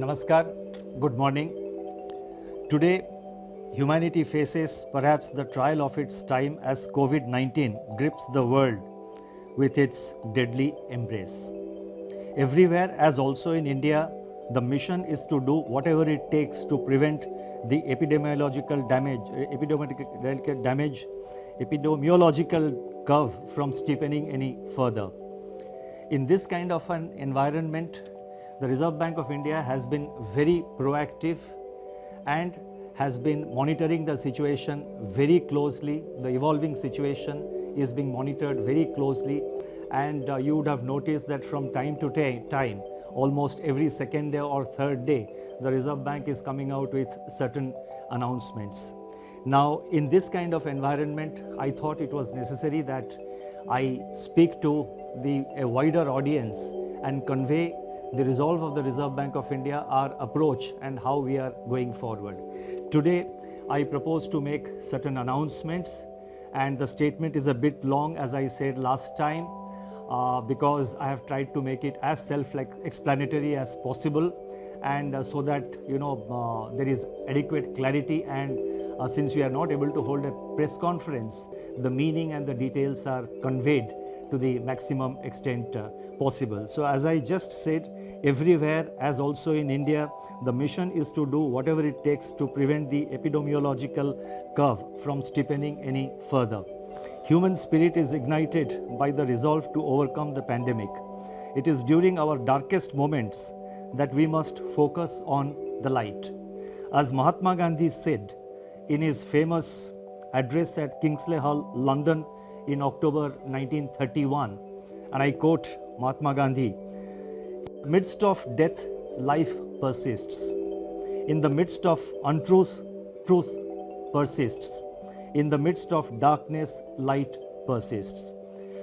Namaskar, good morning. Today, humanity faces perhaps the trial of its time as COVID 19 grips the world with its deadly embrace. Everywhere, as also in India, the mission is to do whatever it takes to prevent the epidemiological curve from steepening any further. In this kind of an environment, the Reserve Bank of India has been very proactive and has been monitoring the situation very closely. The evolving situation is being monitored very closely, and you would have noticed that from time to time, almost every second day or third day, the Reserve Bank is coming out with certain announcements. Now, in this kind of environment, I thought it was necessary that I speak to a wider audience and convey the resolve of the Reserve Bank of India, our approach and how we are going forward. Today, I propose to make certain announcements, and the statement is a bit long, as I said last time, because I have tried to make it as self-explanatory as possible, and so that there is adequate clarity, and since we are not able to hold a press conference, the meaning and the details are conveyed to the maximum extent possible. So as I just said, everywhere, as also in India, the mission is to do whatever it takes to prevent the epidemiological curve from steepening any further. Human spirit is ignited by the resolve to overcome the pandemic. It is during our darkest moments that we must focus on the light. As Mahatma Gandhi said in his famous address at Kingsley Hall, London, in October 1931, and I quote Mahatma Gandhi, "In the midst of death, life persists. In the midst of untruth, truth persists. In the midst of darkness, light persists."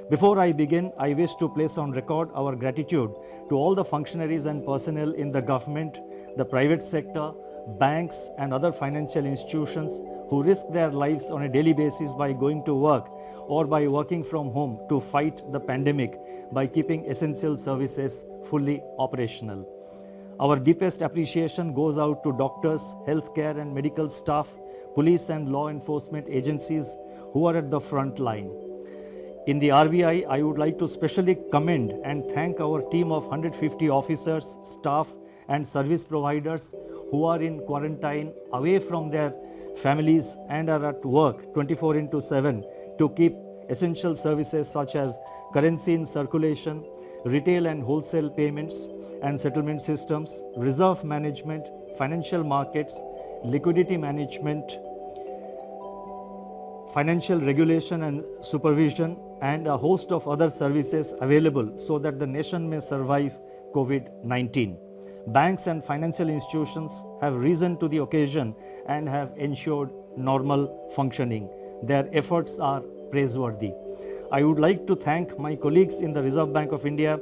Before I begin, I wish to place on record our gratitude to all the functionaries and personnel in the government, the private sector, banks and other financial institutions who risk their lives on a daily basis by going to work or by working from home to fight the pandemic by keeping essential services fully operational. Our deepest appreciation goes out to doctors, healthcare and medical staff, police and law enforcement agencies who are at the front line. In the RBI, I would like to specially commend and thank our team of 150 officers, staff and service providers who are in quarantine away from their families and are at work 24/7 to keep essential services such as currency in circulation, retail and wholesale payments and settlement systems, reserve management, financial markets, liquidity management, financial regulation and supervision, and a host of other services available so that the nation may survive COVID-19. Banks and financial institutions have risen to the occasion and have ensured normal functioning. Their efforts are praiseworthy. I would like to thank my colleagues in the Reserve Bank of India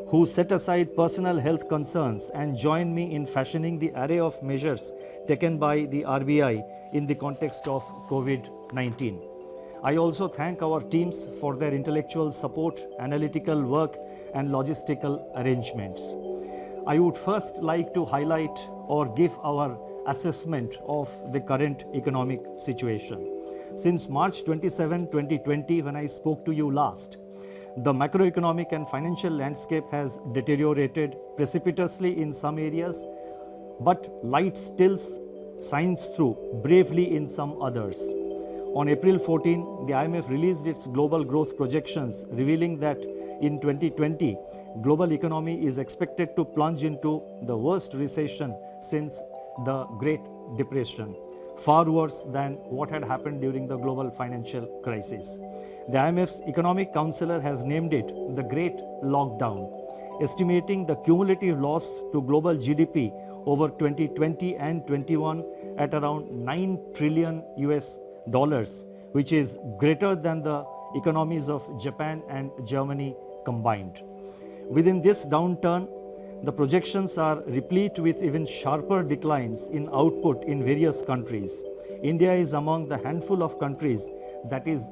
who set aside personal health concerns and joined me in fashioning the array of measures taken by the RBI in the context of COVID-19. I also thank our teams for their intellectual support, analytical work and logistical arrangements. I would first like to highlight or give our assessment of the current economic situation. Since March 27, 2020, when I spoke to you last, the macroeconomic and financial landscape has deteriorated precipitously in some areas, but light still shines through bravely in some others. On April 14, the IMF released its global growth projections, revealing that in 2020, global economy is expected to plunge into the worst recession since the Great Depression, far worse than what had happened during the global financial crisis. The IMF's economic counselor has named it the Great Lockdown, estimating the cumulative loss to global GDP over 2020 and 21 at around $9 trillion, which is greater than the economies of Japan and Germany combined. Within this downturn, the projections are replete with even sharper declines in output in various countries. India is among the handful of countries that is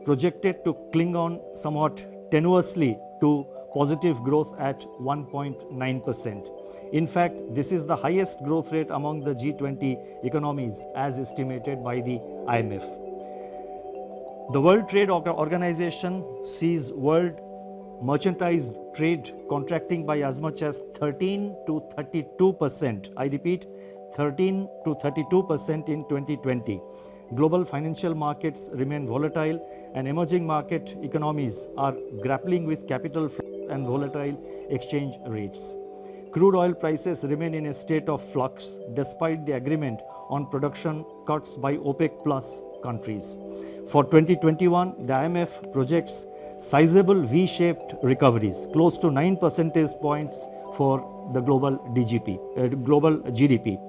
projected to cling on somewhat tenuously to positive growth at 1.9%. In fact, this is the highest growth rate among the G20 economies as estimated by the IMF. The World Trade Organization sees world merchandise trade contracting by as much as 13 to 32%. I repeat, 13 to 32% in 2020. Global financial markets remain volatile and emerging market economies are grappling with capital flow and volatile exchange rates. Crude oil prices remain in a state of flux despite the agreement on production cuts by OPEC Plus countries. For 2021, the IMF projects sizable V-shaped recoveries, close to 9 percentage points for the global GDP.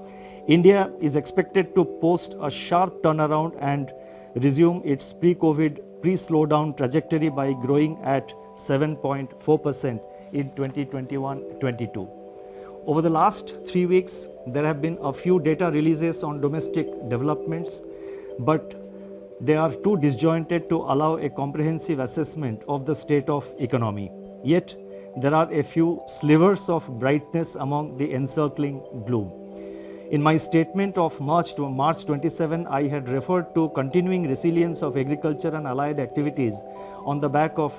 India is expected to post a sharp turnaround and resume its pre-COVID, pre-slowdown trajectory by growing at 7.4% in 2021-22. Over the last 3 weeks, there have been a few data releases on domestic developments, but they are too disjointed to allow a comprehensive assessment of the state of economy. Yet, there are a few slivers of brightness among the encircling gloom. In my statement of March 27, I had referred to continuing resilience of agriculture and allied activities on the back of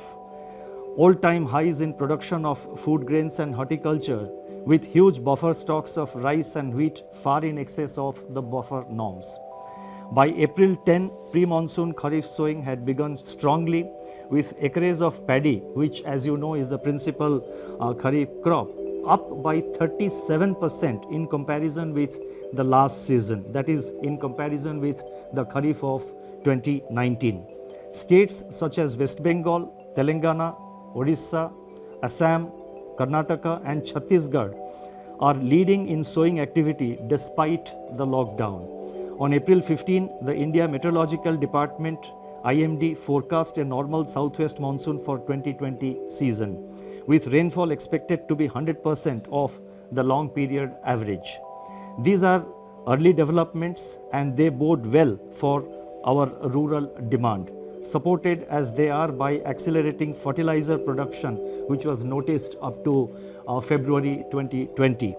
all-time highs in production of food grains and horticulture, with huge buffer stocks of rice and wheat far in excess of the buffer norms. By April 10, pre-monsoon Kharif sowing had begun strongly, with acreage of paddy, which as you know is the principal Kharif crop, up by 37% in comparison with the last season, that is in comparison with the Kharif of 2019. States such as West Bengal, Telangana, Odisha, Assam, Karnataka and Chhattisgarh are leading in sowing activity despite the lockdown. On April 15, the India Meteorological Department IMD forecast a normal southwest monsoon for 2020 season, with rainfall expected to be 100% of the long period average. These are early developments and they bode well for our rural demand, supported as they are by accelerating fertilizer production, which was noticed up to February 2020.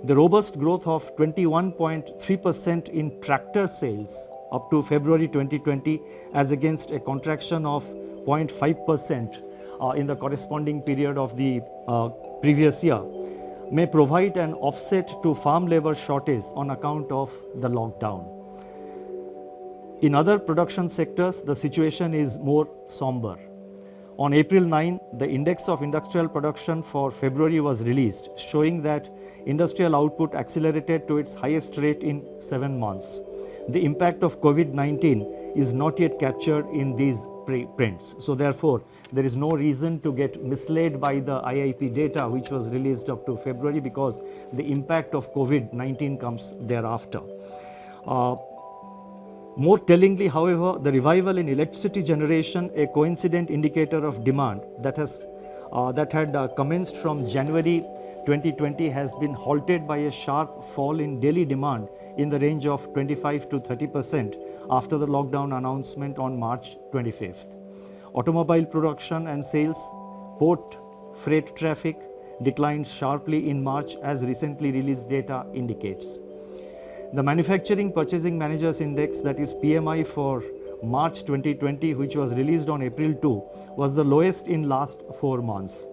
The robust growth of 21.3% in tractor sales up to February 2020 as against a contraction of 0.5% in the corresponding period of the previous year may provide an offset to farm labor shortage on account of the lockdown. In other production sectors, the situation is more somber. On April 9, the Index of Industrial Production for February was released, showing that industrial output accelerated to its highest rate in 7 months. The impact of COVID-19 is not yet captured in these prints. So therefore, there is no reason to get misled by the IIP data which was released up to February, because the impact of COVID-19 comes thereafter. More tellingly, however, the revival in electricity generation, a coincident indicator of demand that had commenced from January 2020, has been halted by a sharp fall in daily demand in the range of 25 to 30% after the lockdown announcement on March 25th. Automobile production and sales, port freight traffic declined sharply in March, as recently released data indicates. The Manufacturing Purchasing Managers Index, that is PMI for March 2020, which was released on April 2, was the lowest in last 4 months.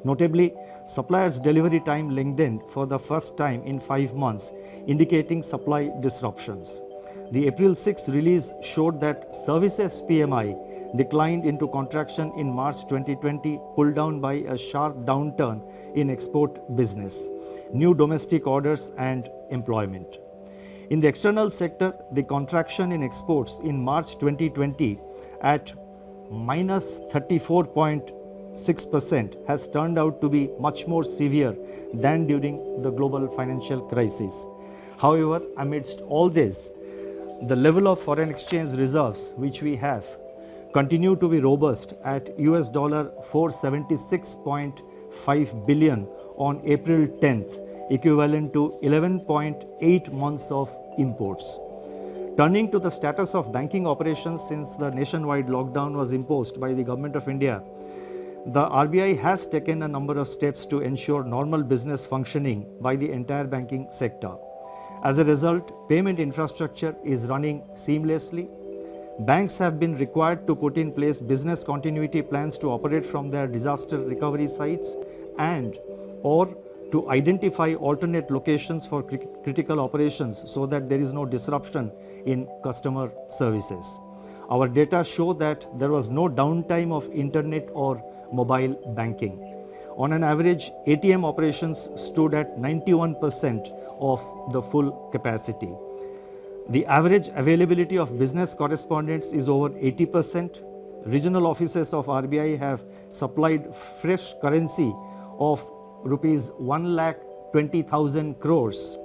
Notably, suppliers' delivery time lengthened for the first time in 5 months, indicating supply disruptions. The April 6 release showed that services PMI declined into contraction in March 2020, pulled down by a sharp downturn in export business, new domestic orders and employment. In the external sector, the contraction in exports in March 2020 at minus 34.6% has turned out to be much more severe than during the global financial crisis. However, amidst all this, the level of foreign exchange reserves which we have continue to be robust at US $476.5 billion on April 10th, equivalent to 11.8 months of imports. Turning to the status of banking operations since the nationwide lockdown was imposed by the Government of India, the RBI has taken a number of steps to ensure normal business functioning by the entire banking sector. As a result, payment infrastructure is running seamlessly. Banks have been required to put in place business continuity plans to operate from their disaster recovery sites and or to identify alternate locations for critical operations so that there is no disruption in customer services. Our data show that there was no downtime of internet or mobile banking. On an average, ATM operations stood at 91% of the full capacity. The average availability of business correspondents is over 80%. Regional offices of RBI have supplied fresh currency of rupees 1,20,000 crores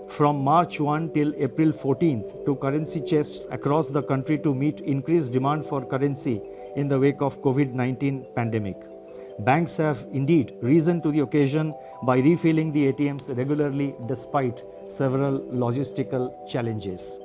from March 1 till April 14th to currency chests across the country to meet increased demand for currency in the wake of COVID-19 pandemic. Banks have indeed risen to the occasion by refilling the ATMs regularly despite several logistical challenges.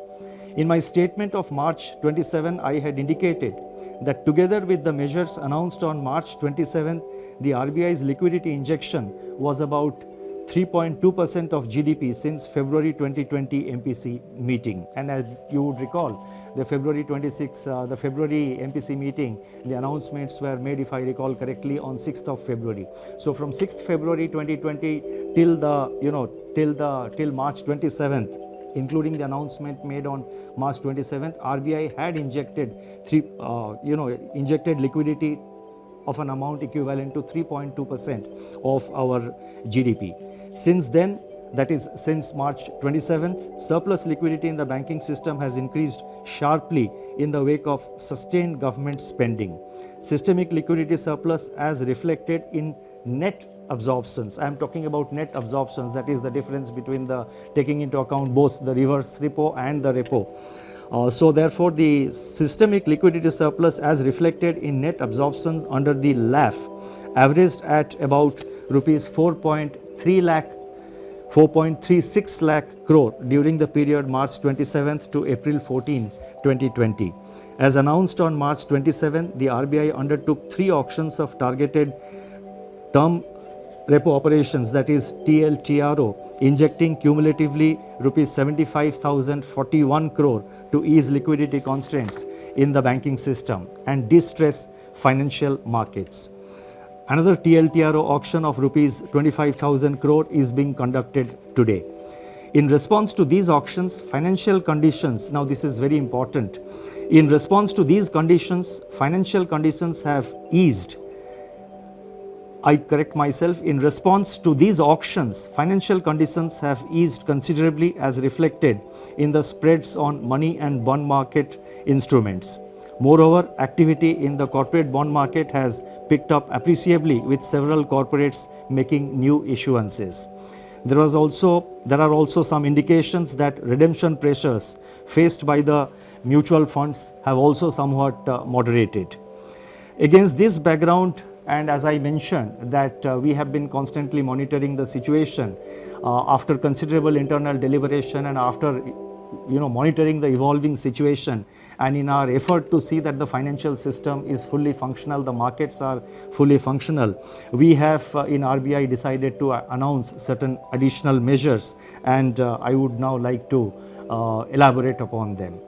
In my statement of March 27, I had indicated that together with the measures announced on March 27, the RBI's liquidity injection was about 3.2% of GDP since February 2020 MPC meeting. And as you would recall, the February MPC meeting, the announcements were made, if I recall correctly, on 6th of February. So from 6th February 2020 till March 27th, including the announcement made on March 27th, RBI had injected liquidity of an amount equivalent to 3.2% of our GDP. Since then, that is since March 27th, surplus liquidity in the banking system has increased sharply in the wake of sustained government spending. Systemic liquidity surplus as reflected in net absorptions. I am talking about net absorptions, that is the difference between the taking into account both the reverse repo and the repo. So therefore, the systemic liquidity surplus as reflected in net absorptions under the LAF averaged at about rupees 4.36 lakh crore during the period March 27th to April 14, 2020. As announced on March 27, the RBI undertook 3 auctions of targeted term repo operations, that is TLTRO, injecting cumulatively rupees 75,041 crore to ease liquidity constraints in the banking system and distress financial markets. Another TLTRO auction of rupees 25,000 crore is being conducted today. In response to these auctions, financial conditions, now this is very important, in response to these conditions, financial conditions have eased. I correct myself, in response to these auctions, financial conditions have eased considerably as reflected in the spreads on money and bond market instruments. Moreover, activity in the corporate bond market has picked up appreciably with several corporates making new issuances. There are also some indications that redemption pressures faced by the mutual funds have also somewhat moderated. Against this background, and as I mentioned that we have been constantly monitoring the situation after considerable internal deliberation and after monitoring the evolving situation, and in our effort to see that the financial system is fully functional, the markets are fully functional, we have in RBI decided to announce certain additional measures, and I would now like to elaborate upon them.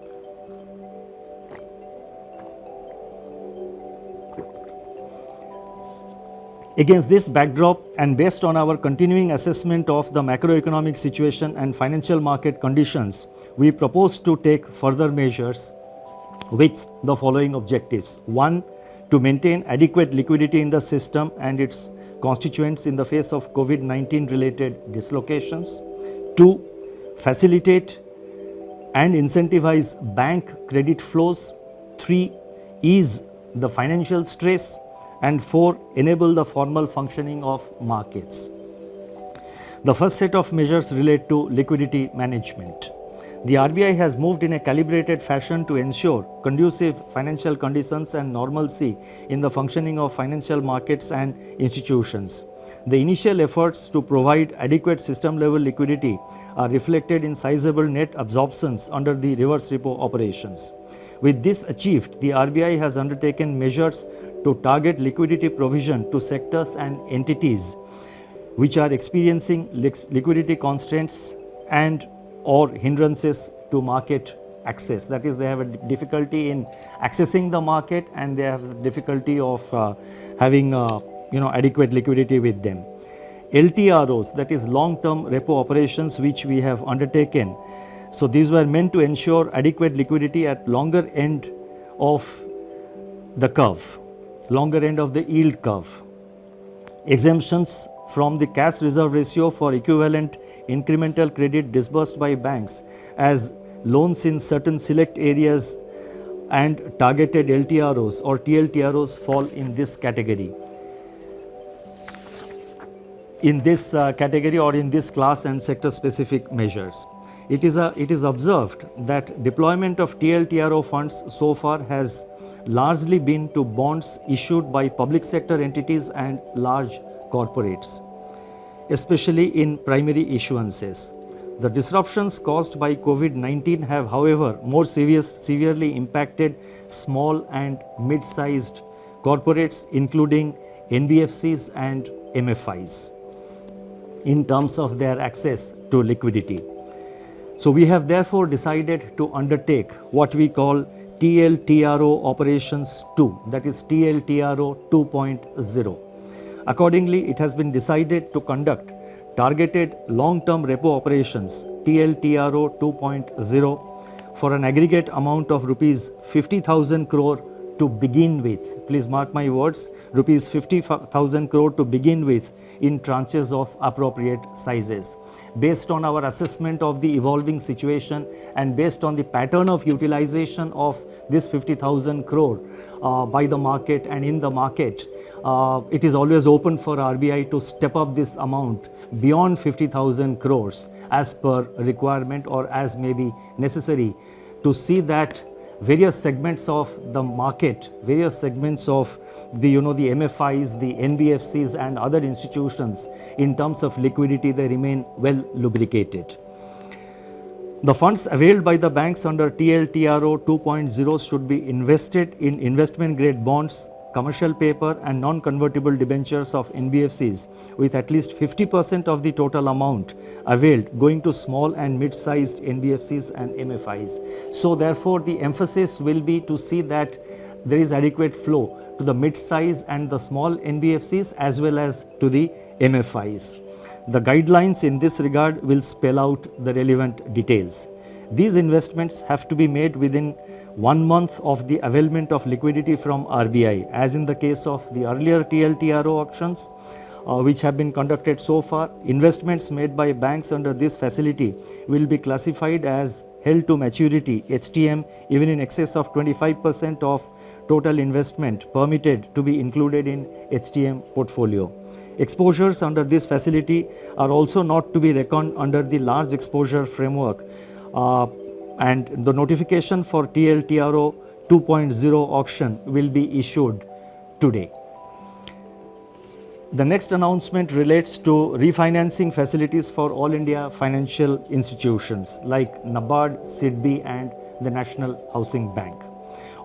Against this backdrop and based on our continuing assessment of the macroeconomic situation and financial market conditions, we propose to take further measures with the following objectives. 1. To maintain adequate liquidity in the system and its constituents in the face of COVID-19 related dislocations. 2. Facilitate and incentivize bank credit flows. 3. Ease the financial stress. And 4. Enable the formal functioning of markets. The first set of measures relate to liquidity management. The RBI has moved in a calibrated fashion to ensure conducive financial conditions and normalcy in the functioning of financial markets and institutions. The initial efforts to provide adequate system level liquidity are reflected in sizable net absorptions under the reverse repo operations. With this achieved, the RBI has undertaken measures to target liquidity provision to sectors and entities which are experiencing liquidity constraints and or hindrances to market access. That is, they have a difficulty in accessing the market and they have difficulty of having adequate liquidity with them. LTROs, that is long-term repo operations, which we have undertaken. So these were meant to ensure adequate liquidity at longer end of the curve, longer end of the yield curve. Exemptions from the cash reserve ratio for equivalent incremental credit disbursed by banks as loans in certain select areas and targeted LTROs or TLTROs fall in this category. In this category or in this class and sector specific measures. It is observed that deployment of TLTRO funds so far has largely been to bonds issued by public sector entities and large corporates, especially in primary issuances. The disruptions caused by COVID-19 have, however, more severely impacted small and mid-sized corporates, including NBFCs and MFIs, in terms of their access to liquidity. So we have therefore decided to undertake what we call TLTRO operations 2, that is TLTRO 2.0. Accordingly, it has been decided to conduct targeted long-term repo operations TLTRO 2.0 for an aggregate amount of rupees 50,000 crore to begin with. Please mark my words, rupees 50,000 crore to begin with in tranches of appropriate sizes. Based on our assessment of the evolving situation and based on the pattern of utilization of this 50,000 crore by the market and in the market, it is always open for RBI to step up this amount beyond 50,000 crores as per requirement or as may be necessary to see that various segments of the market, various segments of the MFIs, the NBFCs and other institutions in terms of liquidity, they remain well lubricated. The funds availed by the banks under TLTRO 2.0 should be invested in investment grade bonds, commercial paper and non-convertible debentures of NBFCs with at least 50% of the total amount availed going to small and mid-sized NBFCs and MFIs. So therefore, the emphasis will be to see that there is adequate flow to the mid-size and the small NBFCs as well as to the MFIs. The guidelines in this regard will spell out the relevant details. These investments have to be made within 1 month of the availment of liquidity from RBI, as in the case of the earlier TLTRO auctions which have been conducted so far. Investments made by banks under this facility will be classified as held to maturity HTM even in excess of 25% of total investment permitted to be included in HTM portfolio. Exposures under this facility are also not to be reckoned under the large exposure framework. And the notification for TLTRO 2.0 auction will be issued today. The next announcement relates to refinancing facilities for all India financial institutions like NABARD, SIDBI and the National Housing Bank.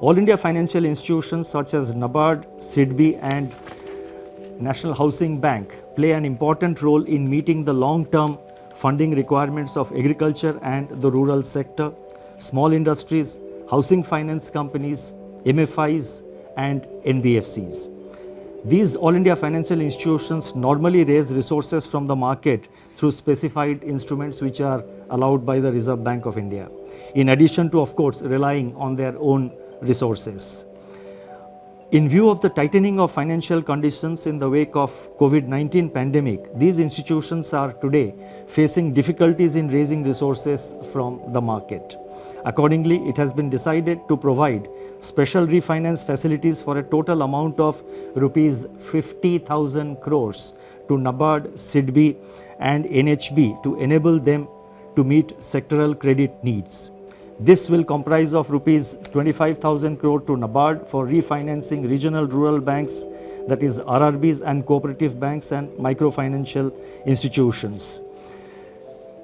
All India financial institutions such as NABARD, SIDBI and National Housing Bank play an important role in meeting the long-term funding requirements of agriculture and the rural sector, small industries, housing finance companies, MFIs and NBFCs. These All India financial institutions normally raise resources from the market through specified instruments which are allowed by the Reserve Bank of India, in addition to, of course, relying on their own resources. In view of the tightening of financial conditions in the wake of COVID-19 pandemic, these institutions are today facing difficulties in raising resources from the market. Accordingly, it has been decided to provide special refinance facilities for a total amount of rupees 50,000 crores to NABARD, SIDBI and NHB to enable them to meet sectoral credit needs. This will comprise of rupees 25,000 crore to NABARD for refinancing regional rural banks, that is RRBs and cooperative banks and microfinancial institutions.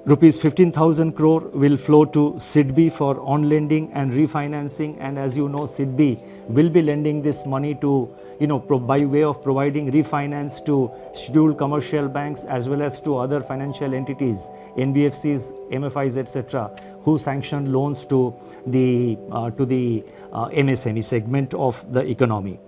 Rupees 15,000 crore will flow to SIDBI for on-lending and refinancing, and as you know, SIDBI will be lending this money to, by way of providing refinance to scheduled commercial banks as well as to other financial entities, NBFCs, MFIs, etc., who sanction loans to the MSME segment of the economy.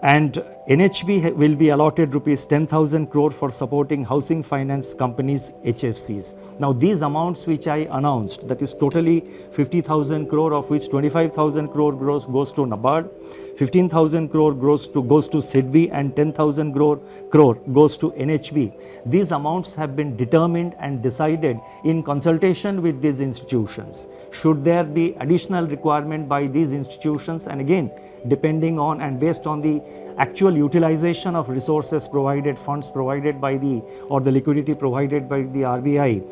And NHB will be allotted rupees 10,000 crore for supporting housing finance companies, HFCs. Now these amounts which I announced, that is totally 50,000 crore, of which 25,000 crore goes to NABARD, 15,000 crore goes to SIDBI, and 10,000 crore goes to NHB. These amounts have been determined and decided in consultation with these institutions. Should there be additional requirement by these institutions, and again depending on and based on the actual utilization of resources provided, funds provided by the liquidity provided by the RBI,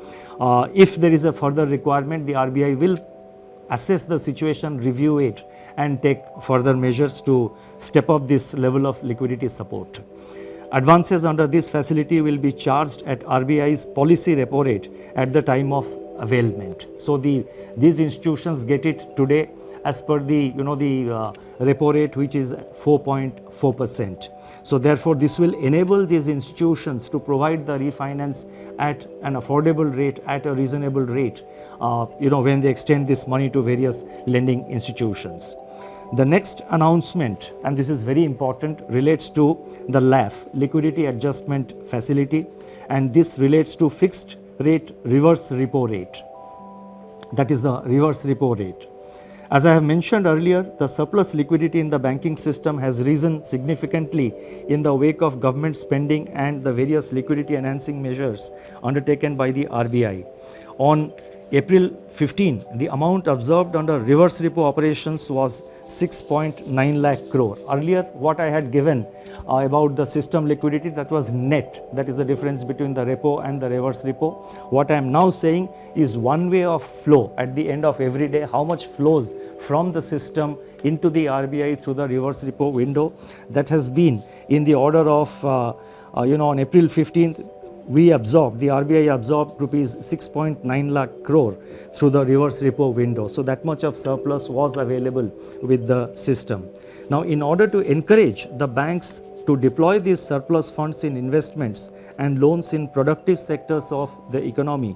if there is a further requirement, the RBI will assess the situation, review it, and take further measures to step up this level of liquidity support. Advances under this facility will be charged at RBI's policy repo rate at the time of availment. So these institutions get it today as per the repo rate, which is 4.4%. So therefore this will enable these institutions to provide the refinance at an affordable rate, at a reasonable rate, when they extend this money to various lending institutions. The next announcement, and this is very important, relates to the LAF, Liquidity Adjustment Facility, and this relates to fixed rate reverse repo rate, that is the reverse repo rate. As I have mentioned earlier, the surplus liquidity in the banking system has risen significantly in the wake of government spending and the various liquidity enhancing measures undertaken by the RBI. On April 15, the amount observed under reverse repo operations was 6.9 lakh crore. Earlier, what I had given about the system liquidity, that was net, that is the difference between the repo and the reverse repo. What I am now saying is one way of flow at the end of every day, how much flows from the system into the RBI through the reverse repo window. That has been in the order of, on April 15th, the RBI absorbed rupees 6.9 lakh crore through the reverse repo window. So that much of surplus was available with the system. Now, in order to encourage the banks to deploy these surplus funds in investments and loans in productive sectors of the economy,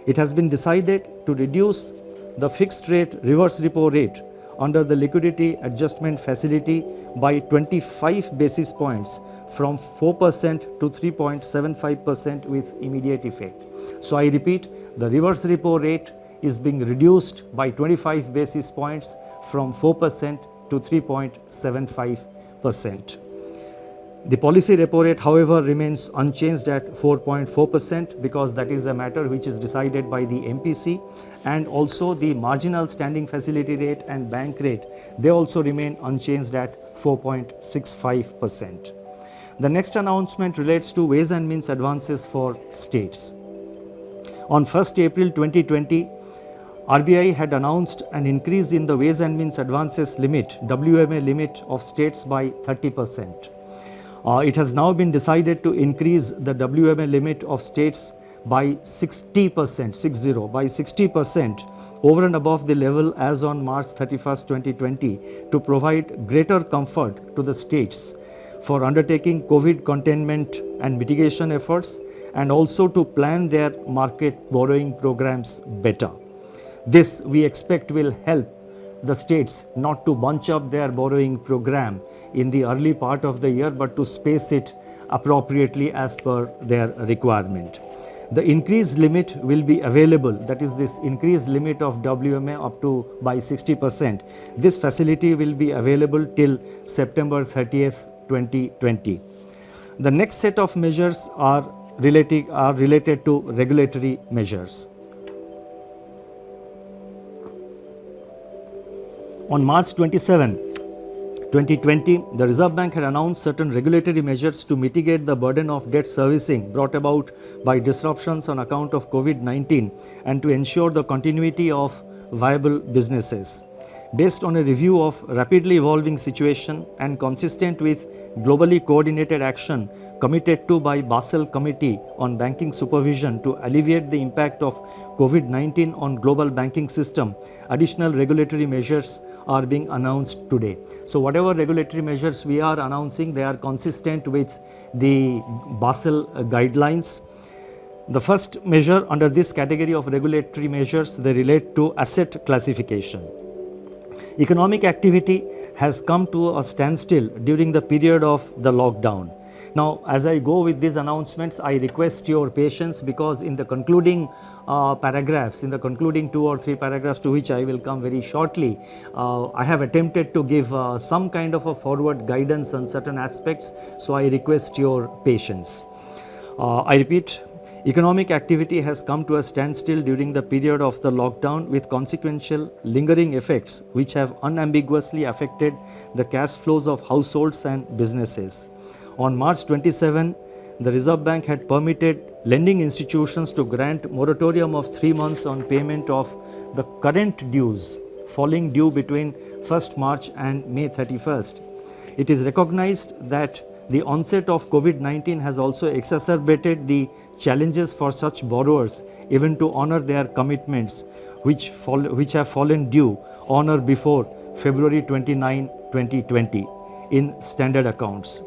it has been decided to reduce the fixed rate reverse repo rate under the liquidity adjustment facility by 25 basis points from 4% to 3.75% with immediate effect. So I repeat, the reverse repo rate is being reduced by 25 basis points from 4% to 3.75%. The policy repo rate, however, remains unchanged at 4.4% because that is a matter which is decided by the MPC, and also the marginal standing facility rate and bank rate, they also remain unchanged at 4.65%. The next announcement relates to ways and means advances for states. On 1st April 2020, RBI had announced an increase in the ways and means advances limit, WMA limit of states by 30%. It has now been decided to increase the WMA limit of states by 60%, by 60% over and above the level as on March 31st, 2020 to provide greater comfort to the states for undertaking COVID containment and mitigation efforts, and also to plan their market borrowing programs better. This we expect will help the states not to bunch up their borrowing program in the early part of the year, but to space it appropriately as per their requirement. The increased limit will be available, that is this increased limit of WMA up to by 60%. This facility will be available till September 30th, 2020. The next set of measures are related to regulatory measures. On March 27, 2020, the Reserve Bank had announced certain regulatory measures to mitigate the burden of debt servicing brought about by disruptions on account of COVID-19 and to ensure the continuity of viable businesses. Based on a review of rapidly evolving situation and consistent with globally coordinated action committed to by Basel Committee on Banking Supervision to alleviate the impact of COVID-19 on global banking system, additional regulatory measures are being announced today. So whatever regulatory measures we are announcing, they are consistent with the Basel guidelines. The first measure under this category of regulatory measures, they relate to asset classification. Economic activity has come to a standstill during the period of the lockdown. Now, as I go with these announcements, I request your patience, because in the concluding paragraphs, in the concluding 2 or 3 paragraphs to which I will come very shortly, I have attempted to give some kind of a forward guidance on certain aspects, so I request your patience. I repeat, economic activity has come to a standstill during the period of the lockdown, with consequential lingering effects which have unambiguously affected the cash flows of households and businesses. On March 27, the Reserve Bank had permitted lending institutions to grant moratorium of 3 months on payment of the current dues falling due between 1st March and May 31st. It is recognized that the onset of COVID-19 has also exacerbated the challenges for such borrowers even to honor their commitments which have fallen due on or before February 29, 2020 in standard accounts.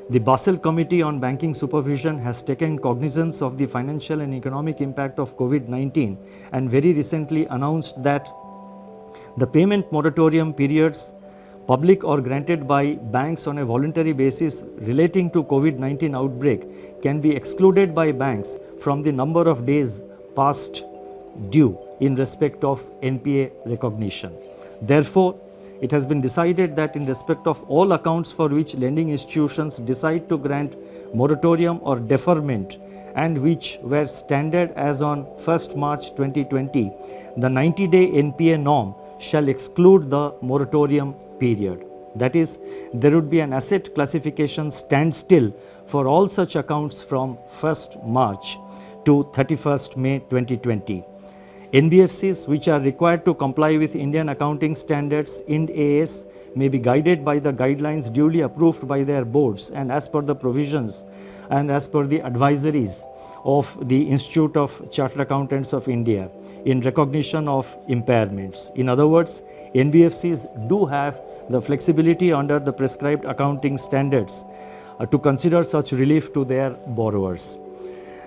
The Basel Committee on Banking Supervision has taken cognizance of the financial and economic impact of COVID-19 and very recently announced that the payment moratorium periods, public or granted by banks on a voluntary basis relating to COVID-19 outbreak, can be excluded by banks from the number of days past due in respect of NPA recognition. Therefore, it has been decided that in respect of all accounts for which lending institutions decide to grant moratorium or deferment and which were standard as on 1st March 2020, the 90-day NPA norm shall exclude the moratorium period. That is, there would be an asset classification standstill for all such accounts from 1st March to 31st May 2020. NBFCs which are required to comply with Indian accounting standards Ind AS may be guided by the guidelines duly approved by their boards and as per the provisions and as per the advisories of the Institute of Chartered Accountants of India in recognition of impairments. In other words, NBFCs do have the flexibility under the prescribed accounting standards to consider such relief to their borrowers.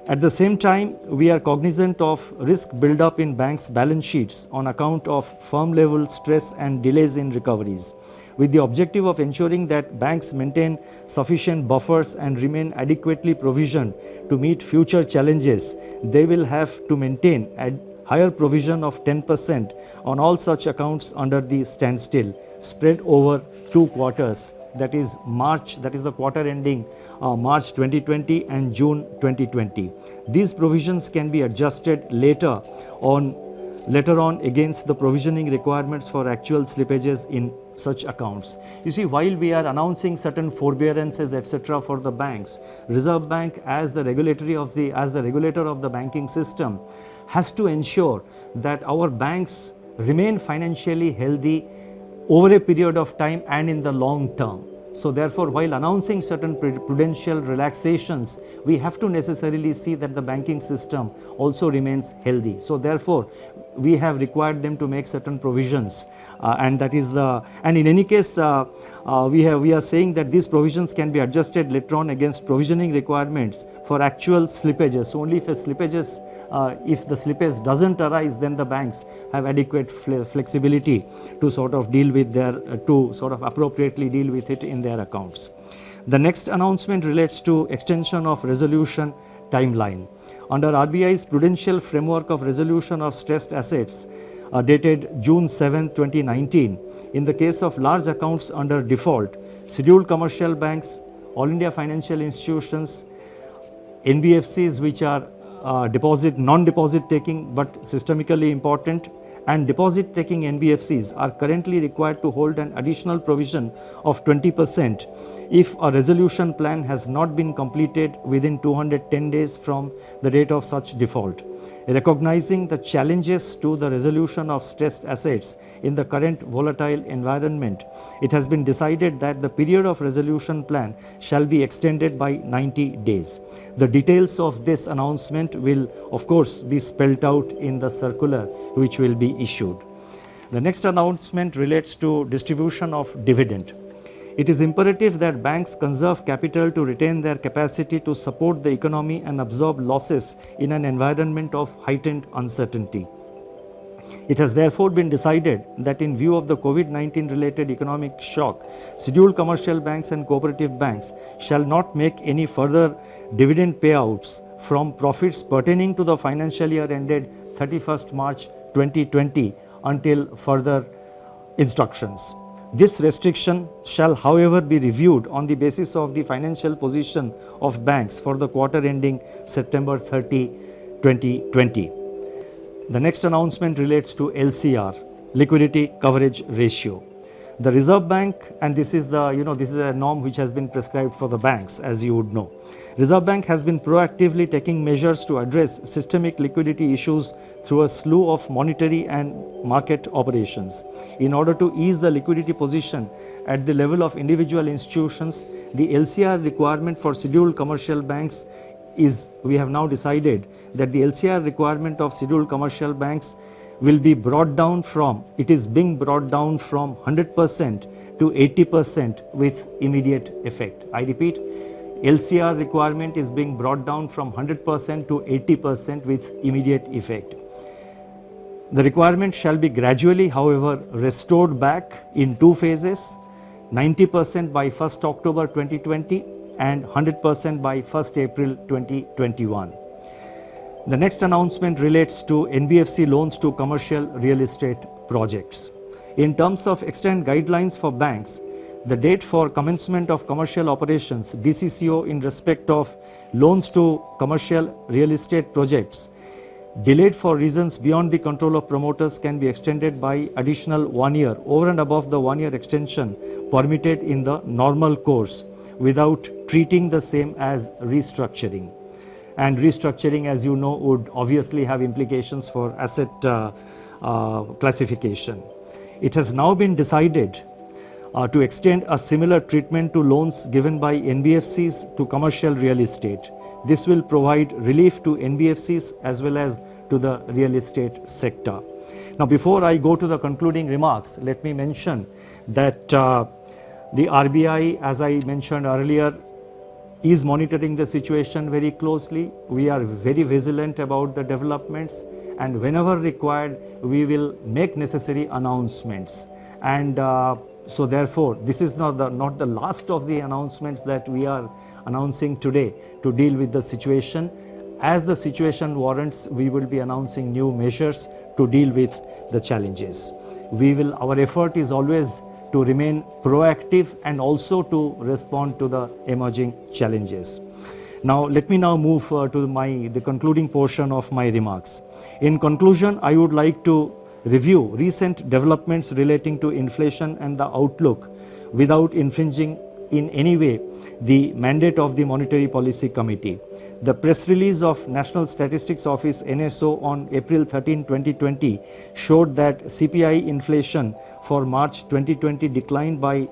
At the same time, we are cognizant of risk build-up in banks' balance sheets on account of firm-level stress and delays in recoveries. With the objective of ensuring that banks maintain sufficient buffers and remain adequately provisioned to meet future challenges, they will have to maintain a higher provision of 10% on all such accounts under the standstill, spread over 2 quarters. That is March, that is the quarter ending March 2020 and June 2020. These provisions can be adjusted later on against the provisioning requirements for actual slippages in such accounts. You see, while we are announcing certain forbearances, etc., for the banks, Reserve Bank as the regulator of the banking system has to ensure that our banks remain financially healthy over a period of time and in the long term. So therefore, while announcing certain prudential relaxations, we have to necessarily see that the banking system also remains healthy. So therefore, we have required them to make certain provisions, and in any case, we are saying that these provisions can be adjusted later on against provisioning requirements for actual slippages. So only if the slippage doesn't arise, then the banks have adequate flexibility to sort of appropriately deal with it in their accounts. The next announcement relates to extension of resolution timeline. Under RBI's Prudential Framework of Resolution of Stressed Assets, dated June 7, 2019, in the case of large accounts under default, scheduled commercial banks, all India financial institutions, NBFCs which are non-deposit taking but systemically important, and deposit-taking NBFCs are currently required to hold an additional provision of 20% if a resolution plan has not been completed within 210 days from the date of such default. Recognizing the challenges to the resolution of stressed assets in the current volatile environment, it has been decided that the period of resolution plan shall be extended by 90 days. The details of this announcement will, of course, be spelled out in the circular which will be issued. The next announcement relates to distribution of dividend. It is imperative that banks conserve capital to retain their capacity to support the economy and absorb losses in an environment of heightened uncertainty. It has therefore been decided that in view of the COVID-19 related economic shock, scheduled commercial banks and cooperative banks shall not make any further dividend payouts from profits pertaining to the financial year ended 31st March 2020 until further instructions. This restriction shall, however, be reviewed on the basis of the financial position of banks for the quarter ending September 30, 2020. The next announcement relates to LCR, liquidity coverage ratio. The Reserve Bank, and this is a norm which has been prescribed for the banks, as you would know. Reserve Bank has been proactively taking measures to address systemic liquidity issues through a slew of monetary and market operations. In order to ease the liquidity position at the level of individual institutions, the LCR requirement for scheduled commercial banks we have now decided that the LCR requirement of scheduled commercial banks will be brought down from, it is being brought down from 100% to 80% with immediate effect. I repeat, LCR requirement is being brought down from 100% to 80% with immediate effect. The requirement shall be gradually, however, restored back in two phases, 90% by 1st October 2020 and 100% by 1st April 2021. The next announcement relates to NBFC loans to commercial real estate projects. In terms of extant guidelines for banks, the date for commencement of commercial operations, DCCO, in respect of loans to commercial real estate projects delayed for reasons beyond the control of promoters can be extended by additional 1 year over and above the 1 year extension permitted in the normal course without treating the same as restructuring. And restructuring, as you know, would obviously have implications for asset classification. It has now been decided to extend a similar treatment to loans given by NBFCs to commercial real estate. This will provide relief to NBFCs as well as to the real estate sector. Now, before I go to the concluding remarks, let me mention that the RBI, as I mentioned earlier, is monitoring the situation very closely. We are very vigilant about the developments, and whenever required, we will make necessary announcements. And so therefore, this is not the last of the announcements that we are announcing today to deal with the situation. As the situation warrants, we will be announcing new measures to deal with the challenges. Our effort is always to remain proactive and also to respond to the emerging challenges. Now, let me now move to the concluding portion of my remarks. In conclusion, I would like to review recent developments relating to inflation and the outlook without infringing in any way the mandate of the Monetary Policy Committee. The press release of National Statistics Office NSO on April 13, 2020 showed that CPI inflation for March 2020 declined by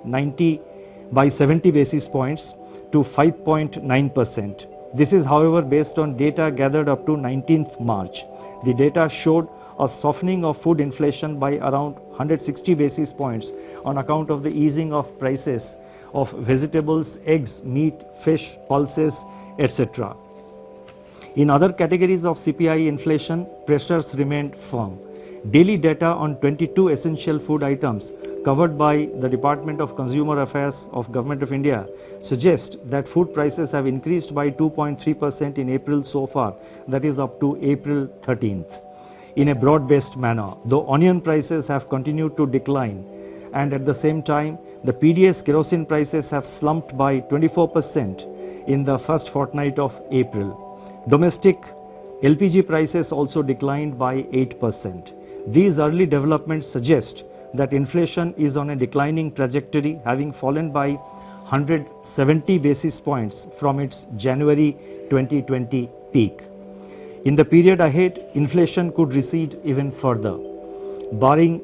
70 basis points to 5.9%. This is, however, based on data gathered up to 19th March. The data showed a softening of food inflation by around 160 basis points on account of the easing of prices of vegetables, eggs, meat, fish, pulses, etc. In other categories of CPI inflation, pressures remained firm. Daily data on 22 essential food items covered by the Department of Consumer Affairs of Government of India suggest that food prices have increased by 2.3% in April so far, that is up to April 13th, in a broad-based manner, though onion prices have continued to decline, and at the same time, the PDS kerosene prices have slumped by 24% in the first fortnight of April. Domestic LPG prices also declined by 8%. These early developments suggest that inflation is on a declining trajectory, having fallen by 170 basis points from its January 2020 peak. In the period ahead, inflation could recede even further, barring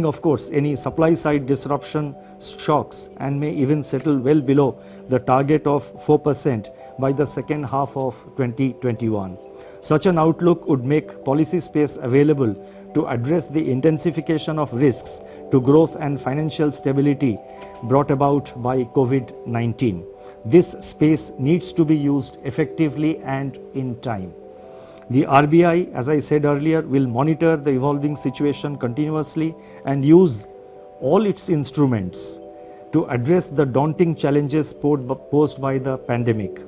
of course any supply side disruption shocks, and may even settle well below the target of 4% by the second half of 2021. Such an outlook would make policy space available to address the intensification of risks to growth and financial stability brought about by COVID-19. This space needs to be used effectively and in time. The RBI, as I said earlier, will monitor the evolving situation continuously and use all its instruments to address the daunting challenges posed by the pandemic.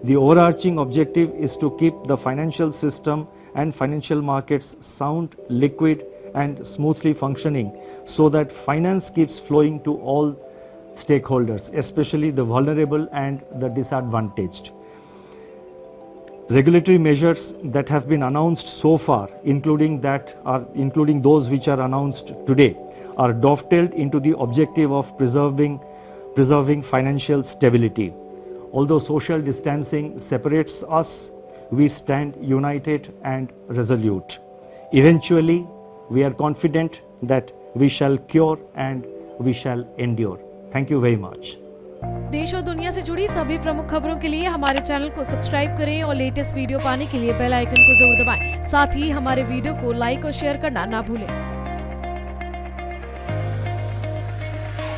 The overarching objective is to keep the financial system and financial markets sound, liquid, and smoothly functioning so that finance keeps flowing to all stakeholders, especially the vulnerable and the disadvantaged. Regulatory measures that have been announced so far, including those which are announced today, are dovetailed into the objective of preserving financial stability. Although social distancing separates us, we stand united and resolute. Eventually, we are confident that we shall cure and we shall endure. Thank you very much. देश और दुनिया से जुड़ी सभी प्रमुख खबरों के लिए हमारे चैनल को सब्सक्राइब करें और लेटेस्ट वीडियो पाने के लिए बेल आइकन को जरूर दबाएं। साथ ही हमारे वीडियो को लाइक और शेयर करना ना भूलें।